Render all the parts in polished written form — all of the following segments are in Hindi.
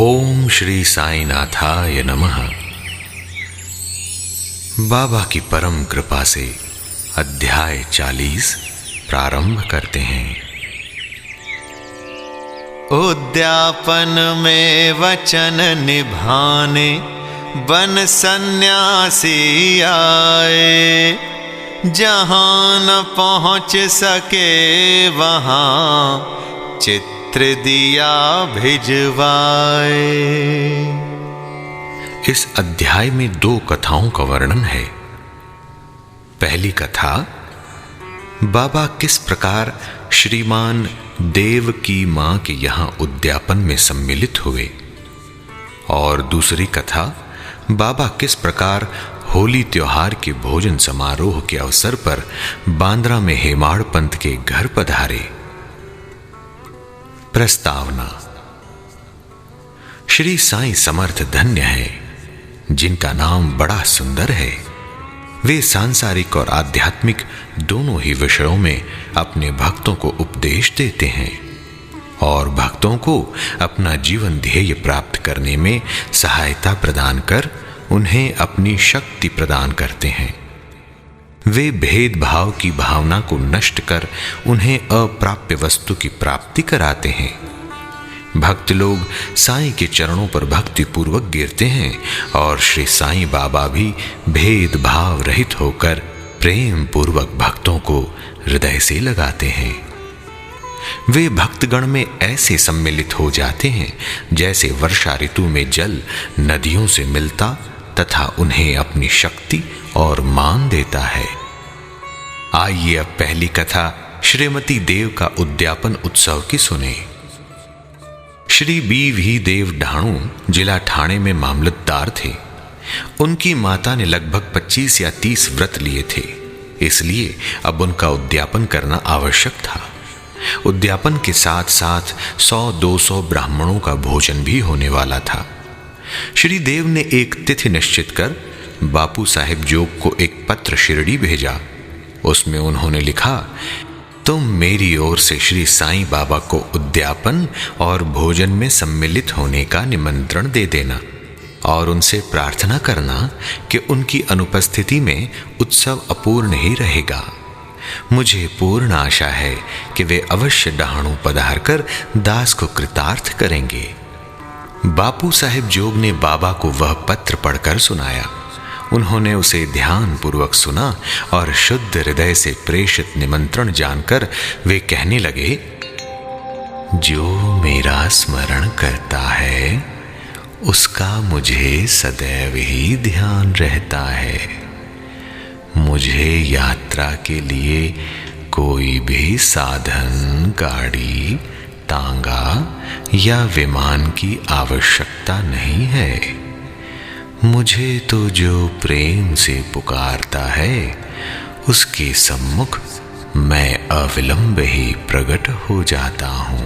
ओम श्री साईनाथाय नमः। बाबा की परम कृपा से अध्याय 40 प्रारंभ करते हैं। उद्यापन में वचन निभाने बन सन्यासी आए, जहां न पहुंच सके वहां चित्र दिया भिजवाए। इस अध्याय में 2 कथाओं का वर्णन है। पहली कथा बाबा किस प्रकार श्रीमान देव की मां के यहां उद्यापन में सम्मिलित हुए, और दूसरी कथा बाबा किस प्रकार होली त्योहार के भोजन समारोह के अवसर पर बांद्रा में हेमाड़ पंत के घर पधारे। प्रस्तावना। श्री साईं समर्थ धन्य है जिनका नाम बड़ा सुंदर है। वे सांसारिक और आध्यात्मिक दोनों ही विषयों में अपने भक्तों को उपदेश देते हैं और भक्तों को अपना जीवन ध्येय प्राप्त करने में सहायता प्रदान कर उन्हें अपनी शक्ति प्रदान करते हैं। वे भेदभाव की भावना को नष्ट कर उन्हें अप्राप्य वस्तु की प्राप्ति कराते हैं। भक्त लोग साईं के चरणों पर भक्ति पूर्वक गिरते हैं और श्री साईं बाबा भी भेदभाव रहित होकर प्रेम पूर्वक भक्तों को हृदय से लगाते हैं। वे भक्तगण में ऐसे सम्मिलित हो जाते हैं जैसे वर्षा ऋतु में जल नदियों से मिलता तथा उन्हें अपनी शक्ति और मान देता है। आइए अब पहली कथा श्रीमती देव का उद्यापन उत्सव की सुने। श्री बी.वी. देव ढाणू जिला ठाणे में मामलतदार थे। उनकी माता ने लगभग 25 या 30 व्रत लिए थे, इसलिए अब उनका उद्यापन करना आवश्यक था। उद्यापन के साथ साथ 100-200 ब्राह्मणों का भोजन भी होने वाला था। श्री देव ने एक तिथि निश्चित कर बापू साहेब जोग को एक पत्र शिरडी भेजा। उसमें उन्होंने लिखा, तुम मेरी ओर से श्री साईं बाबा को उद्यापन और भोजन में सम्मिलित होने का निमंत्रण दे देना और उनसे प्रार्थना करना कि उनकी अनुपस्थिति में उत्सव अपूर्ण ही रहेगा। मुझे पूर्ण आशा है कि वे अवश्य डहाणू पधार कर दास को कृतार्थ करेंगे। बापू साहेब जोग ने बाबा को वह पत्र पढ़कर सुनाया। उन्होंने उसे ध्यान पूर्वक सुना और शुद्ध हृदय से प्रेषित निमंत्रण जानकर वे कहने लगे, जो मेरा स्मरण करता है उसका मुझे सदैव ही ध्यान रहता है। मुझे यात्रा के लिए कोई भी साधन, गाड़ी, तांगा या विमान की आवश्यकता नहीं है। मुझे तो जो प्रेम से पुकारता है उसके सम्मुख मैं अविलंब ही प्रकट हो जाता हूं।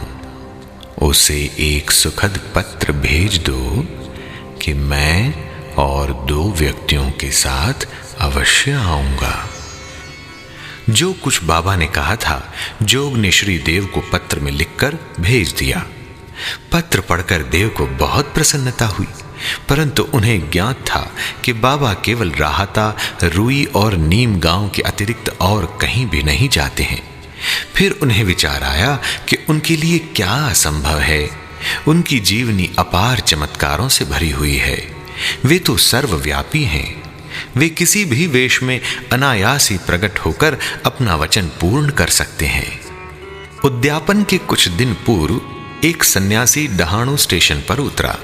उसे एक सुखद पत्र भेज दो कि मैं और 2 व्यक्तियों के साथ अवश्य आऊंगा। जो कुछ बाबा ने कहा था, जोग ने श्री देव को पत्र में लिखकर भेज दिया। पत्र पढ़कर देव को बहुत प्रसन्नता हुई, परंतु उन्हें ज्ञात था कि बाबा केवल राहता, रुई और नीम गांव के अतिरिक्त और कहीं भी नहीं जाते हैं। फिर उन्हें विचार आया कि उनके लिए क्या असंभव है। उनकी जीवनी अपार चमत्कारों से भरी हुई है। वे तो सर्वव्यापी हैं। वे किसी भी वेश में अनायास ही प्रकट होकर अपना वचन पूर्ण कर सकते हैं। उद्यापन के कुछ दिन पूर्व एक सन्यासी डहाणू स्टेशन पर उतरा,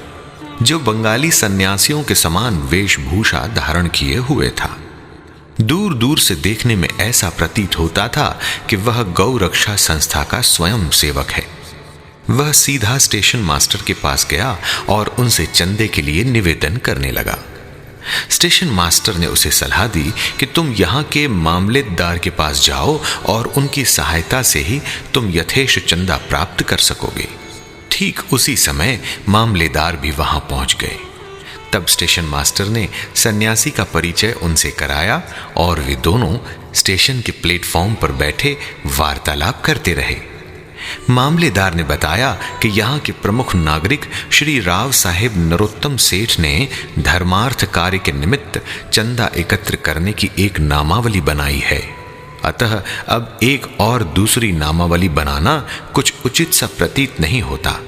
जो बंगाली सन्यासियों के समान वेशभूषा धारण किए हुए था। दूर दूर से देखने में ऐसा प्रतीत होता था कि वह गौ रक्षा संस्था का स्वयं सेवक है। वह सीधा स्टेशन मास्टर के पास गया और उनसे चंदे के लिए निवेदन करने लगा। स्टेशन मास्टर ने उसे सलाह दी कि तुम यहाँ के मामलेदार के पास जाओ और उनकी सहायता से ही तुम यथेष्ट चंदा प्राप्त कर सकोगे। ठीक उसी समय मामलेदार भी वहां पहुंच गए। तब स्टेशन मास्टर ने सन्यासी का परिचय उनसे कराया और वे दोनों स्टेशन के प्लेटफॉर्म पर बैठे वार्तालाप करते रहे। मामलेदार ने बताया कि यहाँ के प्रमुख नागरिक श्री राव साहेब नरोत्तम सेठ ने धर्मार्थ कार्य के निमित्त चंदा एकत्र करने की एक नामावली बनाई है। अतः अब एक और दूसरी नामावली बनाना कुछ उचित सा प्रतीत नहीं होता।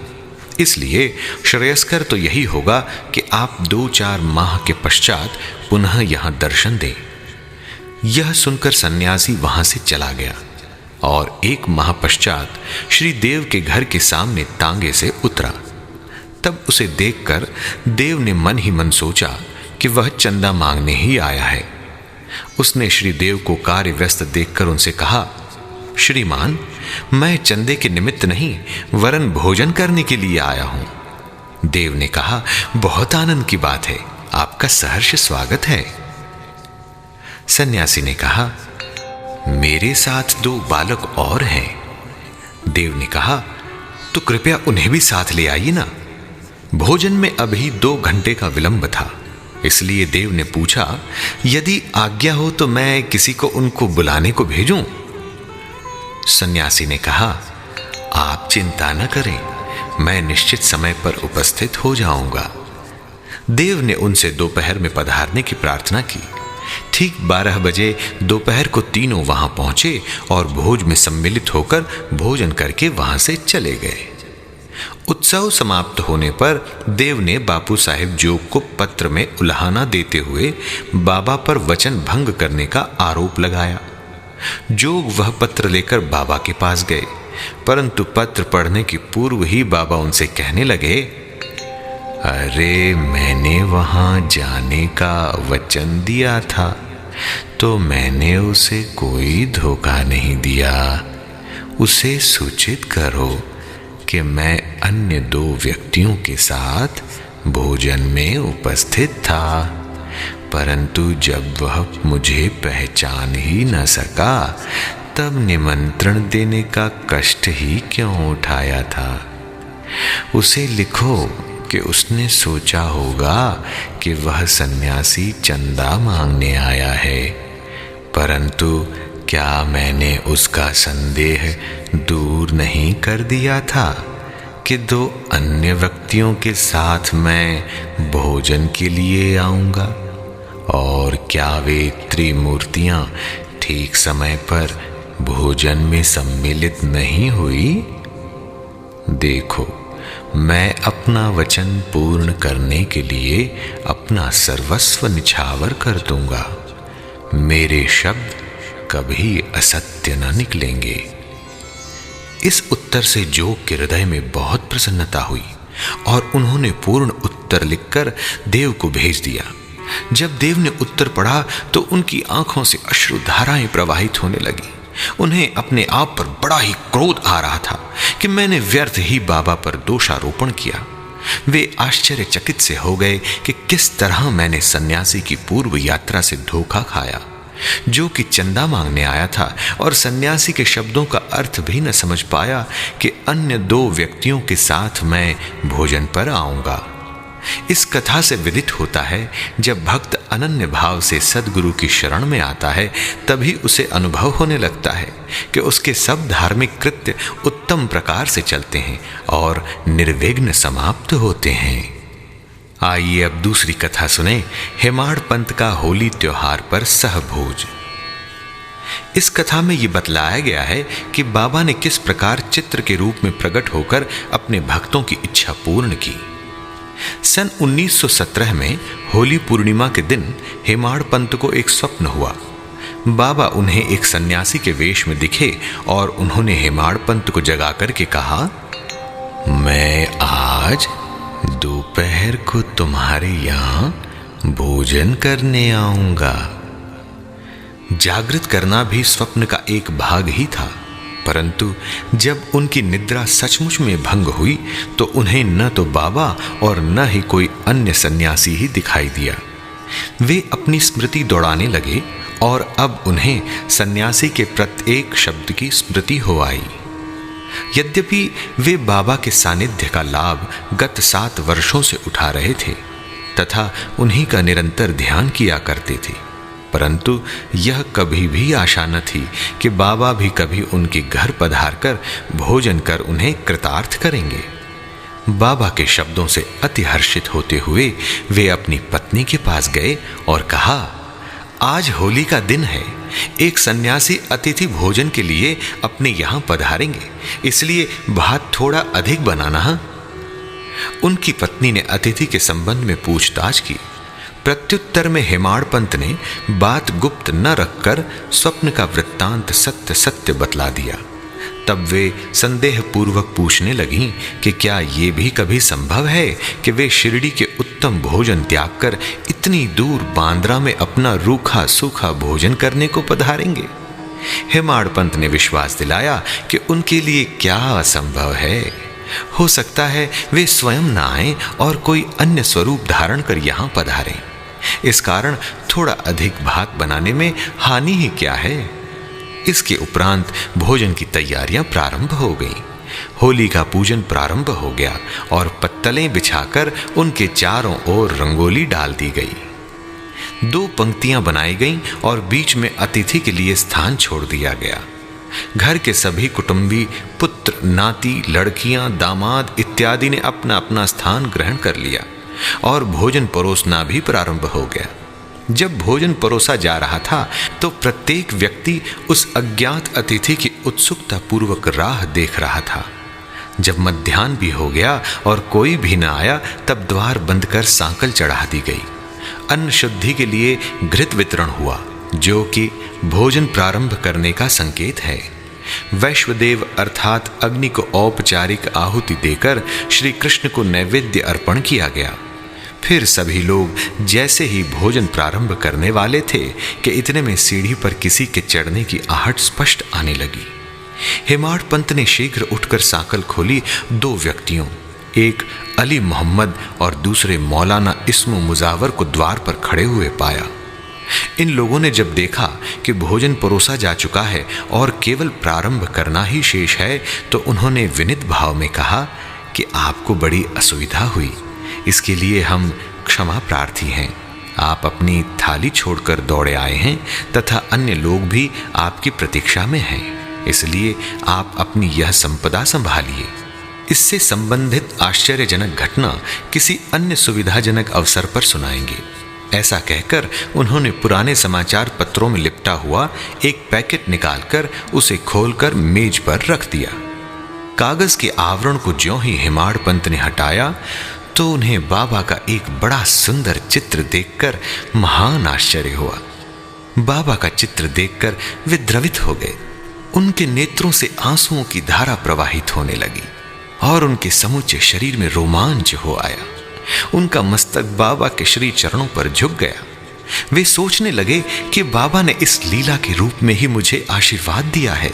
इसलिए श्रेयस्कर तो यही होगा कि आप 2-4 माह के पश्चात पुनः यहां दर्शन दें। यह सुनकर सन्यासी वहां से चला गया और 1 माह पश्चात श्री देव के घर के सामने तांगे से उतरा। तब उसे देखकर देव ने मन ही मन सोचा कि वह चंदा मांगने ही आया है। उसने श्री देव को कार्य व्यस्त देखकर उनसे कहा, श्रीमान, मैं चंदे के निमित्त नहीं वरन भोजन करने के लिए आया हूं। देव ने कहा, बहुत आनंद की बात है, आपका सहर्ष स्वागत है। सन्यासी ने कहा, मेरे साथ 2 बालक और हैं। देव ने कहा, तो कृपया उन्हें भी साथ ले आइए ना। भोजन में अभी 2 घंटे का विलंब था, इसलिए देव ने पूछा, यदि आज्ञा हो तो मैं किसी को उनको बुलाने को भेजूं? सन्यासी ने कहा, आप चिंता न करें, मैं निश्चित समय पर उपस्थित हो जाऊंगा। देव ने उनसे दोपहर में पधारने की प्रार्थना की। ठीक 12 बजे दोपहर को तीनों वहां पहुंचे और भोज में सम्मिलित होकर भोजन करके वहां से चले गए। उत्सव समाप्त होने पर देव ने बापू साहेब जोग को पत्र में उल्हाना देते हुए बाबा पर वचन भंग करने का आरोप लगाया। जोग वह पत्र लेकर बाबा के पास गए, परंतु पत्र पढ़ने की पूर्व ही बाबा उनसे कहने लगे, अरे मैंने वहां जाने का वचन दिया था, तो मैंने उसे कोई धोखा नहीं दिया। उसे सूचित करो कि मैं अन्य 2 व्यक्तियों के साथ भोजन में उपस्थित था, परंतु जब वह मुझे पहचान ही न सका तब निमंत्रण देने का कष्ट ही क्यों उठाया था। उसे लिखो कि उसने सोचा होगा कि वह सन्यासी चंदा मांगने आया है, परंतु क्या मैंने उसका संदेह दूर नहीं कर दिया था कि 2 अन्य व्यक्तियों के साथ मैं भोजन के लिए आऊंगा, और क्या वे त्रिमूर्तियां ठीक समय पर भोजन में सम्मिलित नहीं हुई? देखो, मैं अपना वचन पूर्ण करने के लिए अपना सर्वस्व निछावर कर दूंगा। मेरे शब्द कभी असत्य न निकलेंगे। इस उत्तर से जोग के हृदय में बहुत प्रसन्नता हुई और उन्होंने पूर्ण उत्तर लिखकर देव को भेज दिया। जब देव ने उत्तर पढ़ा तो उनकी आंखों से अश्रुधाराएं प्रवाहित होने लगी। उन्हें अपने आप पर बड़ा ही क्रोध आ रहा था कि मैंने व्यर्थ ही बाबा पर दोषारोपण किया। वे आश्चर्यचकित से हो गए कि किस तरह मैंने सन्यासी की पूर्व यात्रा से धोखा खाया, जो कि चंदा मांगने आया था और सन्यासी के शब्दों का अर्थ भी न समझ पाया कि अन्य 2 व्यक्तियों के साथ मैं भोजन पर आऊंगा। इस कथा से विदित होता है, जब भक्त अनन्य भाव से सद्गुरु की शरण में आता है तभी उसे अनुभव होने लगता है कि उसके सब धार्मिक कृत्य उत्तम प्रकार से चलते हैं और निर्विघ्न समाप्त होते हैं। आइए अब दूसरी कथा सुने, हेमाड़ पंत का होली त्योहार पर सहभोज। इस कथा में यह बतलाया गया है कि बाबा ने किस प्रकार चित्र के रूप में प्रकट होकर अपने भक्तों की इच्छा पूर्ण की। सन 1917 में होली पूर्णिमा के दिन हेमाड़ पंत को एक स्वप्न हुआ। बाबा उन्हें एक सन्यासी के वेश में दिखे और उन्होंने हेमाड़ पंत को जगा करके कहा, मैं आज दोपहर को तुम्हारे यहां भोजन करने आऊंगा। जागृत करना भी स्वप्न का एक भाग ही था, परंतु जब उनकी निद्रा सचमुच में भंग हुई तो उन्हें न तो बाबा और न ही कोई अन्य सन्यासी ही दिखाई दिया। वे अपनी स्मृति दौड़ाने लगे और अब उन्हें सन्यासी के प्रत्येक शब्द की स्मृति हो आई। यद्यपि वे बाबा के सानिध्य का लाभ गत 7 वर्षों से उठा रहे थे तथा उन्हीं का निरंतर ध्यान किया करते थे, परंतु यह कभी भी आशा न थी कि बाबा भी कभी उनके घर पधारकर भोजन कर उन्हें कृतार्थ करेंगे। बाबा के शब्दों से अति हर्षित होते हुए वे अपनी पत्नी के पास गए और कहा, आज होली का दिन है, एक सन्यासी अतिथि भोजन के लिए अपने यहां पधारेंगे, इसलिए भात थोड़ा अधिक बनाना। उनकी पत्नी ने अतिथि के संबंध में पूछताछ की। प्रत्युत्तर में हेमाड़ पंत ने बात गुप्त न रखकर स्वप्न का वृत्तांत सत्य सत्य बतला दिया। तब वे संदेह पूर्वक पूछने लगीं कि क्या ये भी कभी संभव है कि वे शिरडी के उत्तम भोजन त्याग कर इतनी दूर बांद्रा में अपना रूखा सूखा भोजन करने को पधारेंगे। हेमाड़ पंत ने विश्वास दिलाया कि उनके लिए क्या असंभव है। हो सकता है वे स्वयं न आएं और कोई अन्य स्वरूप धारण कर यहां पधारें। इस कारण थोड़ा अधिक भात बनाने में हानि ही क्या है। इसके उपरांत भोजन की तैयारियां प्रारंभ हो गईं। होली का पूजन प्रारंभ हो गया और पत्तलें बिछाकर उनके चारों ओर रंगोली डाल दी गई। 2 पंक्तियां बनाई गईं और बीच में अतिथि के लिए स्थान छोड़ दिया गया। घर के सभी कुटुंबी, पुत्र, नाती, लड़कियां, दामाद इत्यादि ने अपना अपना स्थान ग्रहण कर लिया और भोजन परोसना भी प्रारंभ हो गया। जब भोजन परोसा जा रहा था तो प्रत्येक व्यक्ति उस अज्ञात अतिथि की उत्सुकता पूर्वक राह देख रहा था। जब मध्याह्न भी हो गया और कोई भी न आया, तब द्वार बंद कर सांकल चढ़ा दी गई। अन्न शुद्धि के लिए घृत वितरण हुआ, जो कि भोजन प्रारंभ करने का संकेत है। वैश्वदेव अर्थात अग्नि को औपचारिक आहुति देकर श्री कृष्ण को नैवेद्य अर्पण किया गया। फिर सभी लोग जैसे ही भोजन प्रारंभ करने वाले थे कि इतने में सीढ़ी पर किसी के चढ़ने की आहट स्पष्ट आने लगी। हेमाड़ पंत ने शीघ्र उठकर सांकल खोली। 2 व्यक्तियों, एक अली मोहम्मद और दूसरे मौलाना इस्मो मुजावर को द्वार पर खड़े हुए पाया। इन लोगों ने जब देखा कि भोजन परोसा जा चुका है और केवल प्रारंभ करना ही शेष है, तो उन्होंने विनीत भाव में कहा कि आपको बड़ी असुविधा हुई, इसके लिए हम क्षमा प्रार्थी हैं। आप अपनी थाली छोड़कर दौड़े आए हैं तथा अन्य लोग भी आपकी प्रतीक्षा में हैं, इसलिए आप अपनी यह संपदा संभालिए। इससे संबंधित आश्चर्यजनक घटना किसी अन्य सुविधाजनक अवसर पर सुनाएंगे। ऐसा कहकर उन्होंने पुराने समाचार पत्रों में लिपटा हुआ एक पैकेट निकालकर उसे खोलकर मेज पर रख दिया। कागज के आवरण को ज्यों ही हेमाड़ पंत ने हटाया तो उन्हें बाबा का एक बड़ा सुंदर चित्र देखकर महान आश्चर्य हुआ। बाबा का चित्र देखकर वे द्रवित हो गए। उनके नेत्रों से आंसुओं की धारा प्रवाहित होने लगी और उनके समूचे शरीर में रोमांच हो आया। उनका मस्तक बाबा के श्री चरणों पर झुक गया। वे सोचने लगे कि बाबा ने इस लीला के रूप में ही मुझे आशीर्वाद दिया है।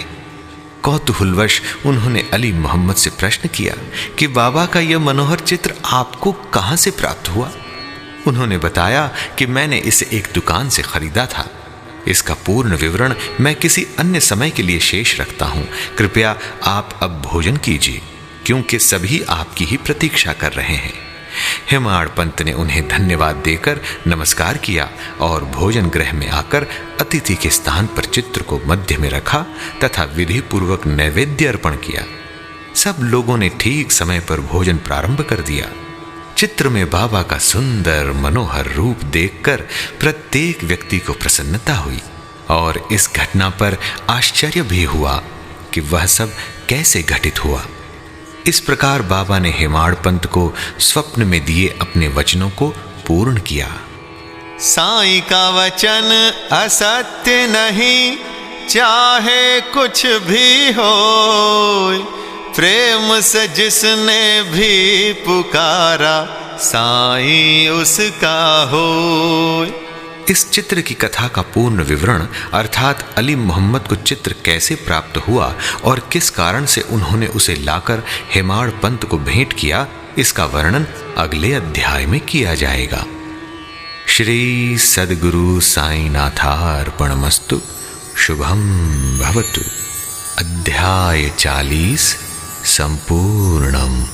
कौतूहलवश उन्होंने अली मोहम्मद से प्रश्न किया कि बाबा का यह मनोहर चित्र आपको कहां से प्राप्त हुआ। उन्होंने बताया कि मैंने इसे एक दुकान से खरीदा था। इसका पूर्ण विवरण मैं किसी अन्य समय के लिए शेष रखता हूं। कृपया आप अब भोजन कीजिए, क्योंकि सभी आपकी ही प्रतीक्षा कर रहे हैं। हेमाड़ पंत ने उन्हें धन्यवाद देकर नमस्कार किया और भोजन गृह में आकर अतिथि के स्थान पर चित्र को मध्य में रखा तथा विधि पूर्वक नैवेद्य अर्पण किया। सब लोगों ने ठीक समय पर भोजन प्रारंभ कर दिया। चित्र में बाबा का सुंदर मनोहर रूप देखकर प्रत्येक व्यक्ति को प्रसन्नता हुई और इस घटना पर आश्चर्य भी हुआ कि वह सब कैसे घटित हुआ। इस प्रकार बाबा ने हेमाड़ पंत को स्वप्न में दिए अपने वचनों को पूर्ण किया। साईं का वचन असत्य नहीं, चाहे कुछ भी हो, प्रेम से जिसने भी पुकारा, साईं उसका हो। इस चित्र की कथा का पूर्ण विवरण अर्थात अली मोहम्मद को चित्र कैसे प्राप्त हुआ और किस कारण से उन्होंने उसे लाकर हेमाड़ पंत को भेंट किया, इसका वर्णन अगले अध्याय में किया जाएगा। श्री सद्गुरु साईनाथार्पणमस्तु। शुभम भवतु। अध्याय 40 संपूर्णम।